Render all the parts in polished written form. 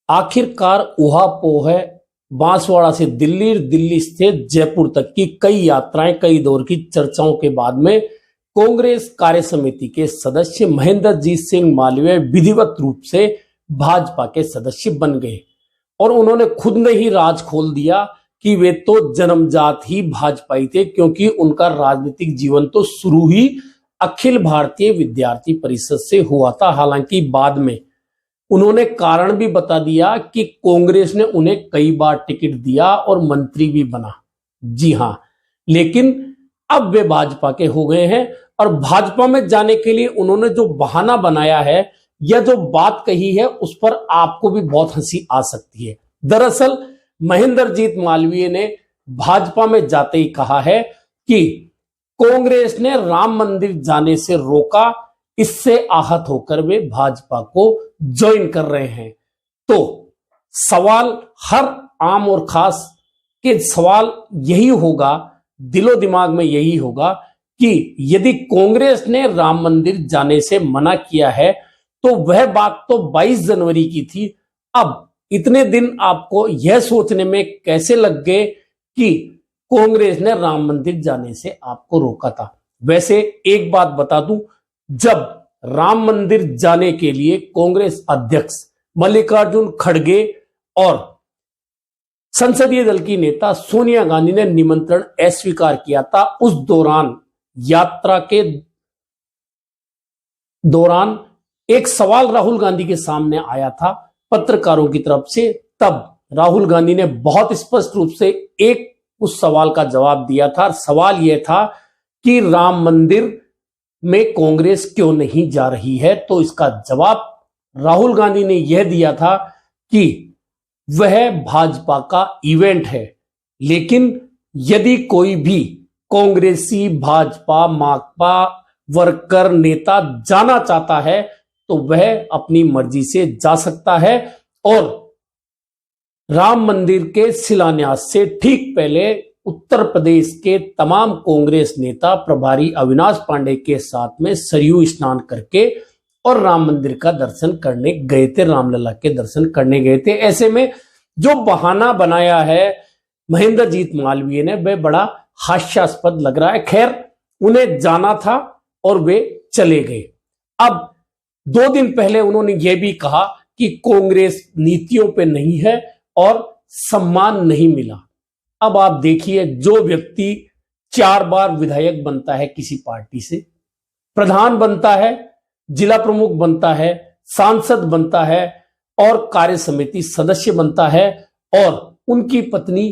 आखिरकार ऊहापोह है। बांसवाड़ा से दिल्ली, दिल्ली से जयपुर तक की कई यात्राएं, कई दौर की चर्चाओं के बाद में कांग्रेस कार्य समिति के सदस्य महेंद्रजीत सिंह मालवीय विधिवत रूप से भाजपा के सदस्य बन गए और उन्होंने खुद ने ही राज खोल दिया कि वे तो जन्मजात ही भाजपाई थे, क्योंकि उनका राजनीतिक जीवन तो शुरू ही अखिल भारतीय विद्यार्थी परिषद से हुआ था। हालांकि बाद में उन्होंने कारण भी बता दिया कि कांग्रेस ने उन्हें कई बार टिकट दिया और मंत्री भी बना। जी हां, लेकिन अब वे भाजपा के हो गए हैं और भाजपा में जाने के लिए उन्होंने जो बहाना बनाया है या जो बात कही है उस पर आपको भी बहुत हंसी आ सकती है। दरअसल महेंद्रजीत मालवीय ने भाजपा में जाते ही कहा है कि कांग्रेस ने राम मंदिर जाने से रोका, इससे आहत होकर वे भाजपा को ज्वाइन कर रहे हैं। तो सवाल हर आम और खास के सवाल यही होगा, दिलो दिमाग में यही होगा कि यदि कांग्रेस ने राम मंदिर जाने से मना किया है तो वह बात तो 22 जनवरी की थी। अब इतने दिन आपको यह सोचने में कैसे लग गए कि कांग्रेस ने राम मंदिर जाने से आपको रोका था? वैसे एक बात बता दूं, जब राम मंदिर जाने के लिए कांग्रेस अध्यक्ष मल्लिकार्जुन खड़गे और संसदीय दल की नेता सोनिया गांधी ने निमंत्रण अस्वीकार किया था, उस दौरान यात्रा के दौरान एक सवाल राहुल गांधी के सामने आया था पत्रकारों की तरफ से। तब राहुल गांधी ने बहुत स्पष्ट रूप से एक उस सवाल का जवाब दिया था। सवाल यह था कि राम मंदिर में कांग्रेस क्यों नहीं जा रही है, तो इसका जवाब राहुल गांधी ने यह दिया था कि वह भाजपा का इवेंट है, लेकिन यदि कोई भी कांग्रेसी, भाजपा, माकपा वर्कर, नेता जाना चाहता है तो वह अपनी मर्जी से जा सकता है। और राम मंदिर के शिलान्यास से ठीक पहले उत्तर प्रदेश के तमाम कांग्रेस नेता प्रभारी अविनाश पांडे के साथ में सरयू स्नान करके और राम मंदिर का दर्शन करने गए थे, रामलला के दर्शन करने गए थे। ऐसे में जो बहाना बनाया है महेंद्रजीत मालवीय ने वह बड़ा हास्यास्पद लग रहा है। खैर, उन्हें जाना था और वे चले गए। अब 2 दिन पहले उन्होंने यह भी कहा कि कांग्रेस नीतियों पे नहीं है और सम्मान नहीं मिला। अब आप देखिए, जो व्यक्ति 4 बार विधायक बनता है किसी पार्टी से, प्रधान बनता है, जिला प्रमुख बनता है, सांसद बनता है और कार्य समिति सदस्य बनता है, और उनकी पत्नी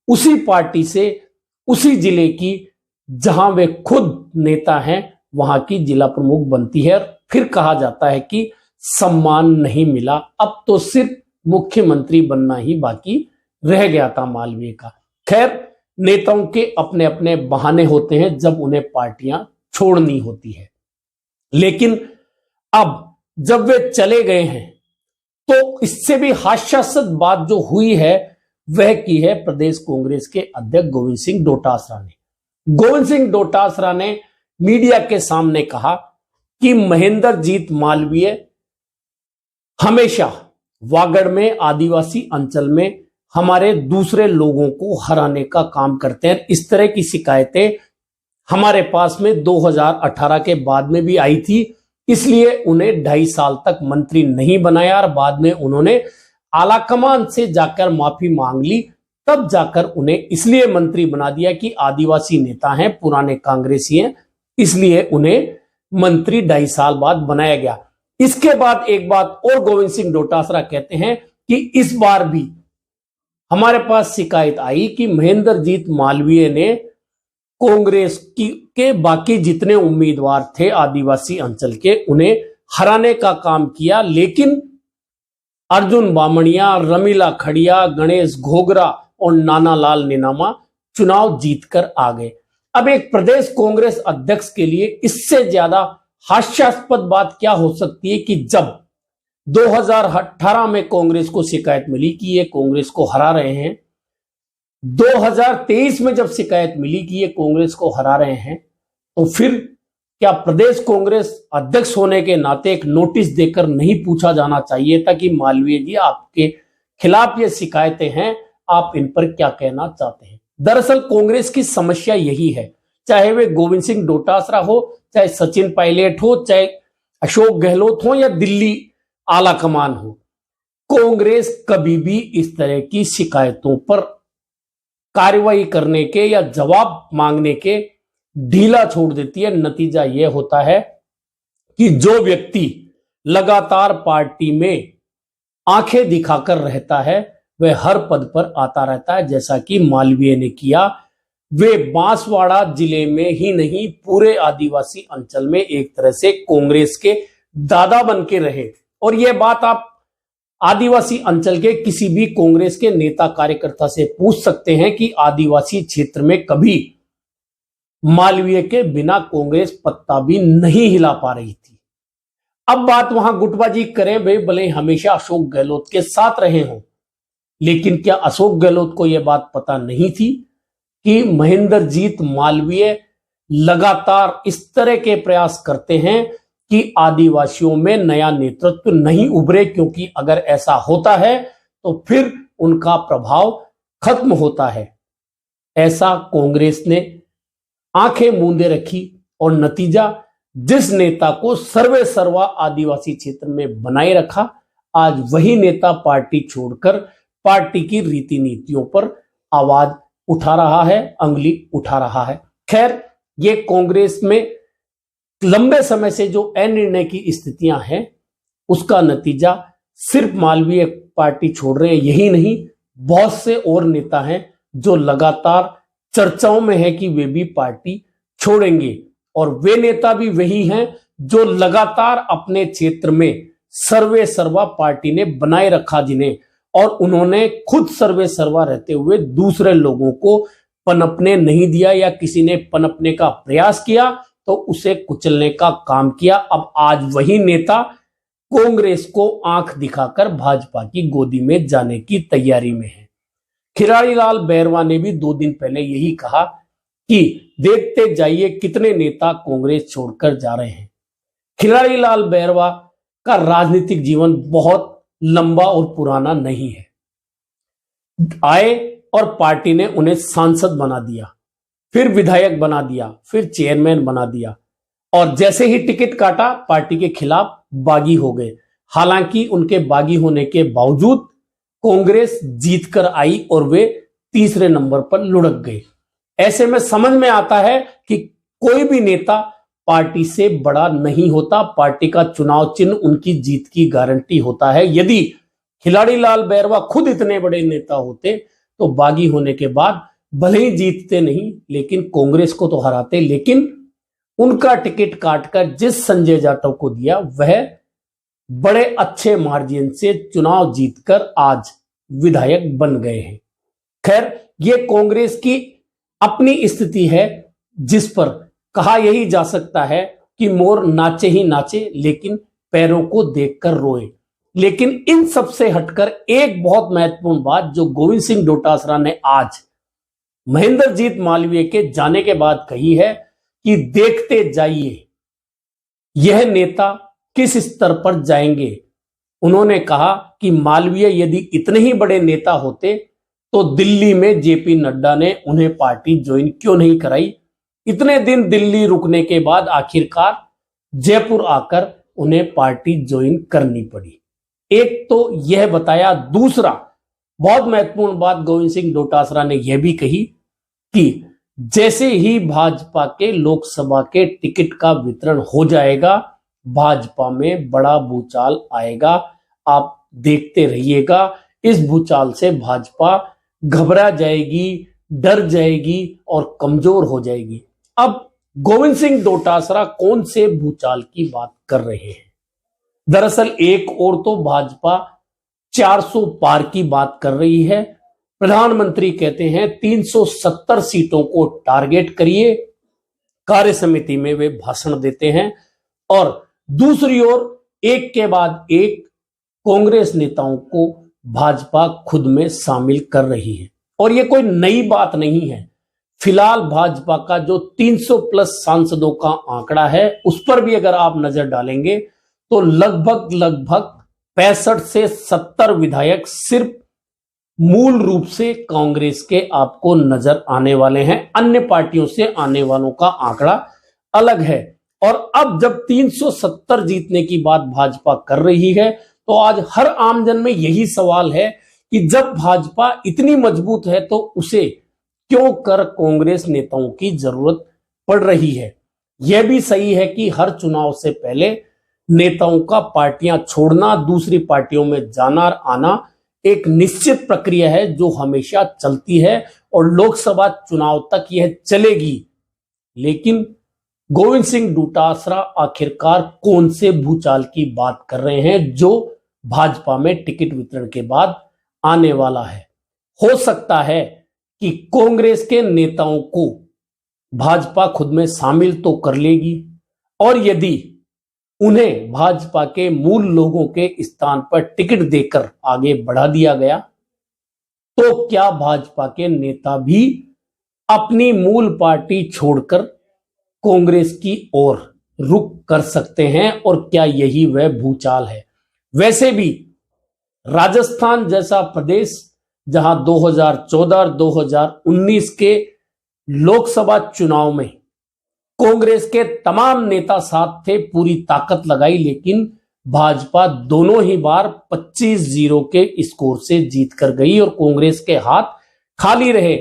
उसी पार्टी से, उसी जिले की जहां वे खुद नेता हैं वहां की जिला प्रमुख बनती है, फिर कहा जाता है कि सम्मान नहीं मिला। अब तो सिर्फ मुख्यमंत्री बनना ही बाकी रह गया था मालवीय का। खैर, नेताओं के अपने अपने बहाने होते हैं जब उन्हें पार्टियां छोड़नी होती है, लेकिन अब जब वे चले गए हैं तो इससे भी हास्यास्पद बात जो हुई है वह की है प्रदेश कांग्रेस के अध्यक्ष गोविंद सिंह डोटासरा ने। गोविंद सिंह डोटासरा ने मीडिया के सामने कहा कि महेंद्रजीत मालवीय हमेशा वागड़ में, आदिवासी अंचल में हमारे दूसरे लोगों को हराने का काम करते हैं। इस तरह की शिकायतें हमारे पास में 2018 के बाद में भी आई थी, इसलिए उन्हें 2.5 साल तक मंत्री नहीं बनाया और बाद में उन्होंने आलाकमान से जाकर माफी मांग ली। तब जाकर उन्हें इसलिए मंत्री बना दिया कि आदिवासी नेता हैं, पुराने कांग्रेसी हैं, इसलिए उन्हें मंत्री 2.5 साल बाद बनाया गया। इसके बाद एक बात और गोविंद सिंह डोटासरा कहते हैं कि इस बार भी हमारे पास शिकायत आई कि महेंद्रजीत मालवीय ने कांग्रेस के बाकी जितने उम्मीदवार थे आदिवासी अंचल के, उन्हें हराने का काम किया, लेकिन अर्जुन बामणिया, रमीला खड़िया, गणेश घोगरा और नानालाल नेनामा चुनाव जीतकर आ गए। अब एक प्रदेश कांग्रेस अध्यक्ष के लिए इससे ज्यादा हास्यास्पद बात क्या हो सकती है कि जब 2018 में कांग्रेस को शिकायत मिली कि ये कांग्रेस को हरा रहे हैं, 2023 में जब शिकायत मिली कि ये कांग्रेस को हरा रहे हैं, तो फिर क्या प्रदेश कांग्रेस अध्यक्ष होने के नाते एक नोटिस देकर नहीं पूछा जाना चाहिए था कि मालवीय जी आपके खिलाफ ये शिकायतें हैं, आप इन पर क्या कहना चाहते हैं? दरअसल कांग्रेस की समस्या यही है, चाहे वे गोविंद सिंह डोटासरा हो, चाहे सचिन पायलट हो, चाहे अशोक गहलोत हो या दिल्ली आला कमान हो, कांग्रेस कभी भी इस तरह की शिकायतों पर कार्रवाई करने के या जवाब मांगने के ढीला छोड़ देती है। नतीजा यह होता है कि जो व्यक्ति लगातार पार्टी में आंखें दिखाकर रहता है वह हर पद पर आता रहता है, जैसा कि मालवीय ने किया। वे बांसवाड़ा जिले में ही नहीं, पूरे आदिवासी अंचल में एक तरह से कांग्रेस के दादा बन के रहे। और यह बात आप आदिवासी अंचल के किसी भी कांग्रेस के नेता कार्यकर्ता से पूछ सकते हैं कि आदिवासी क्षेत्र में कभी मालवीय के बिना कांग्रेस पत्ता भी नहीं हिला पा रही थी। अब बात वहां गुटबाजी करें वे भले हमेशा अशोक गहलोत के साथ रहे हों, लेकिन क्या अशोक गहलोत को यह बात पता नहीं थी कि महेंद्रजीत मालवीय लगातार इस तरह के प्रयास करते हैं कि आदिवासियों में नया नेतृत्व नहीं उभरे, क्योंकि अगर ऐसा होता है तो फिर उनका प्रभाव खत्म होता है। ऐसा कांग्रेस ने आंखें मूंदे रखी और नतीजा, जिस नेता को सर्वे सर्वा आदिवासी क्षेत्र में बनाए रखा, आज वही नेता पार्टी छोड़कर पार्टी की रीति नीतियों पर आवाज उठा रहा है, अंगुली उठा रहा है। खैर, ये कांग्रेस में लंबे समय से जो अनिर्णय की स्थितियां हैं उसका नतीजा सिर्फ मालवीय पार्टी छोड़ रहे हैं यही नहीं, बहुत से और नेता हैं जो लगातार चर्चाओं में है कि वे भी पार्टी छोड़ेंगे। और वे नेता भी वही हैं जो लगातार अपने क्षेत्र में सर्वे सर्वा पार्टी ने बनाए रखा जिन्हें, और उन्होंने खुद सर्वे सर्वा रहते हुए दूसरे लोगों को पनपने नहीं दिया, या किसी ने पनपने का प्रयास किया तो उसे कुचलने का काम किया। अब आज वही नेता कांग्रेस को आंख दिखाकर भाजपा की गोदी में जाने की तैयारी में है। खिलाड़ीलाल बैरवा ने भी 2 दिन पहले यही कहा कि देखते जाइए कितने नेता कांग्रेस छोड़कर जा रहे हैं। खिलाड़ीलाल बैरवा का राजनीतिक जीवन बहुत लंबा और पुराना नहीं है। आए और पार्टी ने उन्हें सांसद बना दिया, फिर विधायक बना दिया, फिर चेयरमैन बना दिया, और जैसे ही टिकट काटा पार्टी के खिलाफ बागी हो गए। हालांकि उनके बागी होने के बावजूद कांग्रेस जीतकर आई और वे तीसरे नंबर पर लुढ़क गए। ऐसे में समझ में आता है कि कोई भी नेता पार्टी से बड़ा नहीं होता, पार्टी का चुनाव चिन्ह उनकी जीत की गारंटी होता है। यदि खिलाड़ीलाल बैरवा खुद इतने बड़े नेता होते तो बागी होने के बाद भले ही जीतते नहीं लेकिन कांग्रेस को तो हराते, लेकिन उनका टिकट काटकर जिस संजय जाटव को दिया वह बड़े अच्छे मार्जिन से चुनाव जीतकर आज विधायक बन गए हैं। खैर, ये कांग्रेस की अपनी स्थिति है जिस पर कहा यही जा सकता है कि मोर नाचे ही नाचे लेकिन पैरों को देखकर रोए। लेकिन इन सब से हटकर एक बहुत महत्वपूर्ण बात जो गोविंद सिंह डोटासरा ने आज महेंद्रजीत मालवीय के जाने के बाद कही है कि देखते जाइए यह नेता किस स्तर पर जाएंगे। उन्होंने कहा कि मालवीय यदि इतने ही बड़े नेता होते तो दिल्ली में जेपी नड्डा ने उन्हें पार्टी ज्वाइन क्यों नहीं कराई। इतने दिन दिल्ली रुकने के बाद आखिरकार जयपुर आकर उन्हें पार्टी ज्वाइन करनी पड़ी। एक तो यह बताया, दूसरा बहुत महत्वपूर्ण बात गोविंद सिंह डोटासरा ने यह भी कही कि जैसे ही भाजपा के लोकसभा के टिकट का वितरण हो जाएगा भाजपा में बड़ा भूचाल आएगा, आप देखते रहिएगा। इस भूचाल से भाजपा घबरा जाएगी, डर जाएगी और कमजोर हो जाएगी। अब गोविंद सिंह डोटासरा कौन से भूचाल की बात कर रहे हैं? दरअसल एक और तो भाजपा 400 पार की बात कर रही है। प्रधानमंत्री कहते हैं 370 सीटों को टारगेट करिए, कार्य समिति में वे भाषण देते हैं, और दूसरी ओर एक के बाद एक कांग्रेस नेताओं को भाजपा खुद में शामिल कर रही है। और यह कोई नई बात नहीं है। फिलहाल भाजपा का जो 300 प्लस सांसदों का आंकड़ा है उस पर भी अगर आप नजर डालेंगे तो लगभग 65 से 70 विधायक सिर्फ मूल रूप से कांग्रेस के आपको नजर आने वाले हैं। अन्य पार्टियों से आने वालों का आंकड़ा अलग है। और अब जब 370 जीतने की बात भाजपा कर रही है तो आज हर आमजन में यही सवाल है कि जब भाजपा इतनी मजबूत है तो उसे क्यों कर कांग्रेस नेताओं की जरूरत पड़ रही है। यह भी सही है कि हर चुनाव से पहले नेताओं का पार्टियां छोड़ना, दूसरी पार्टियों में जाना आना एक निश्चित प्रक्रिया है जो हमेशा चलती है और लोकसभा चुनाव तक यह चलेगी। लेकिन गोविंद सिंह डोटासरा आखिरकार कौन से भूचाल की बात कर रहे हैं जो भाजपा में टिकट वितरण के बाद आने वाला है। हो सकता है कि कांग्रेस के नेताओं को भाजपा खुद में शामिल तो कर लेगी और यदि उन्हें भाजपा के मूल लोगों के स्थान पर टिकट देकर आगे बढ़ा दिया गया तो क्या भाजपा के नेता भी अपनी मूल पार्टी छोड़कर कांग्रेस की ओर रुख कर सकते हैं और क्या यही वह भूचाल है। वैसे भी राजस्थान जैसा प्रदेश जहां 2014 और 2019 के लोकसभा चुनाव में कांग्रेस के तमाम नेता साथ थे, पूरी ताकत लगाई, लेकिन भाजपा दोनों ही बार 25-0 के स्कोर से जीत कर गई और कांग्रेस के हाथ खाली रहे।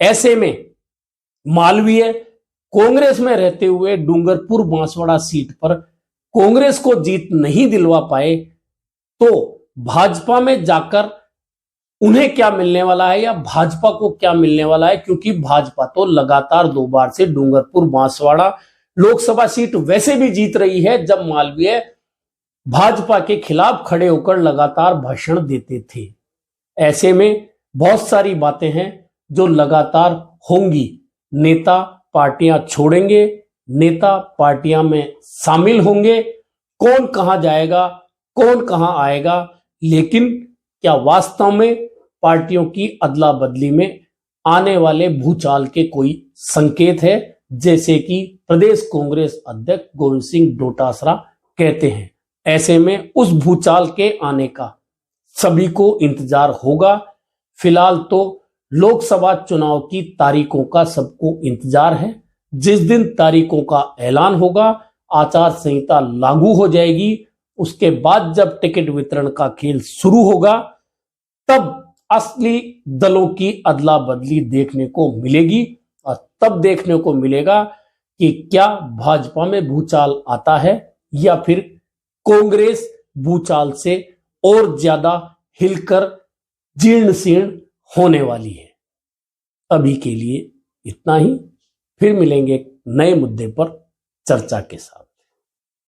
ऐसे में मालवीय कांग्रेस में रहते हुए डूंगरपुर बांसवाड़ा सीट पर कांग्रेस को जीत नहीं दिलवा पाए तो भाजपा में जाकर उन्हें क्या मिलने वाला है या भाजपा को क्या मिलने वाला है, क्योंकि भाजपा तो लगातार 2 बार से डूंगरपुर बांसवाड़ा लोकसभा सीट वैसे भी जीत रही है जब मालवीय भाजपा के खिलाफ खड़े होकर लगातार भाषण देते थे। ऐसे में बहुत सारी बातें हैं जो लगातार होंगी। नेता पार्टियां छोड़ेंगे, नेता पार्टियां में शामिल होंगे, कौन कहां जाएगा, कौन कहां आएगा, लेकिन क्या वास्तव में पार्टियों की अदला बदली में आने वाले भूचाल के कोई संकेत है, जैसे कि प्रदेश कांग्रेस अध्यक्ष गोविंद सिंह डोटासरा कहते हैं। ऐसे में उस भूचाल के आने का सभी को इंतजार होगा। फिलहाल तो लोकसभा चुनाव की तारीखों का सबको इंतजार है। जिस दिन तारीखों का ऐलान होगा, आचार संहिता लागू हो जाएगी, उसके बाद जब टिकट वितरण का खेल शुरू होगा तब असली दलों की अदला बदली देखने को मिलेगी और तब देखने को मिलेगा कि क्या भाजपा में भूचाल आता है या फिर कांग्रेस भूचाल से और ज्यादा हिलकर जीर्ण शीर्ण होने वाली है। अभी के लिए इतना ही, फिर मिलेंगे एक नए मुद्दे पर चर्चा के साथ।